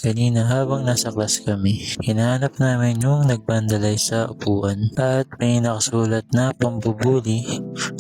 Kanina habang nasa class kami, hinahanap namin yung nag-vandalize sa upuan at may nakasulat na pambubuli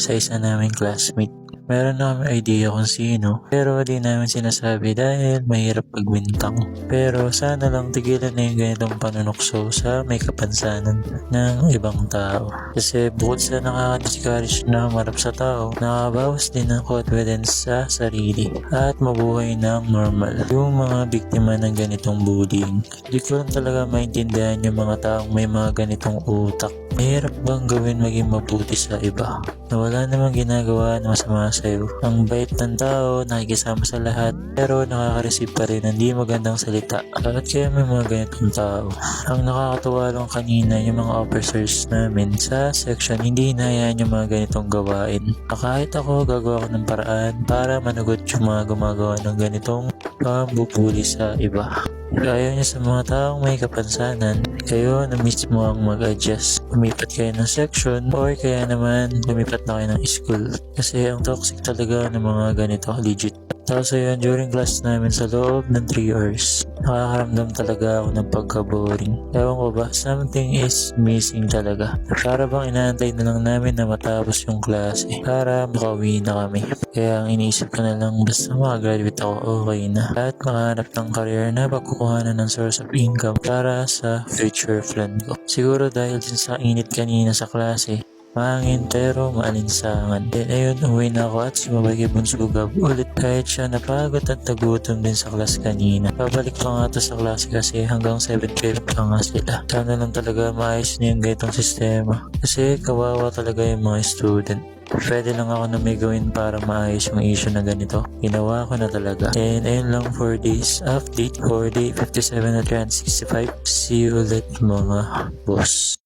sa isa naming classmate. Meron na kami idea kung sino pero di namin sinasabi dahil mahirap pagbintang. Pero sana lang tigilan na yung ganitong panunukso sa may kapansanan ng ibang tao. Kasi bukod sa nakaka-discourage na humarap sa tao, nakabawas din ng confidence sa sarili at mabuhay ng normal. Yung mga biktima ng ganitong bullying, di ko lang talaga maintindihan yung mga taong may mga ganitong utak. Mahirap bang gawin maging mabuti sa iba? Na wala namang ginagawa na masama sa'yo. Ang bait ng tao, nakikisama sa lahat, pero nakaka-receive pa rin ng di magandang salita. At kaya may mga ganitong tao. Ang nakakatuwa lang kanina yung mga officers namin sa section, hindi hinayaan yung mga ganitong gawain. Kahit ako, gagawa ko ng paraan para managot yung mga gumagawa ng ganitong pambubuli sa iba. Ayaw niya sa mga taong may kapansanan, kayo na mismo ang mag-adjust. Lumipat kayo ng section or kaya naman lumipat na kayo ng school. Kasi ang toxic talaga ng mga ganito, legit. Tapos ayun, during class namin sa loob ng 3 hours, nakakaramdam talaga ako ng pagka-boring. Ewan ko ba, something is missing talaga. Para bang inaantay na lang namin na matapos yung klase para makauwi na kami. Kaya ang iniisip ko na lang, basta makagraduate ako, okay na. At makahanap ng career na pagkukuhanan ng source of income para sa future plan ko. Siguro dahil din sa init kanina sa klase, mahangin pero maalinsangan. Then ayun, uwi na ako at sumabay kay Bunsugab ulit kahit siya napagod at nagutom din sa class kanina. Babalik pa nga to sa klase kasi hanggang 7 PM pa nga sila. Sana lang talaga maayos na yung ganitong sistema. Kasi kawawa talaga yung mga student. Pwede lang ako na may gawin para maayos yung issue na ganito. Ginawa ko na talaga. And ayun lang for this update for day 57 at 365. See you ulit mga boss.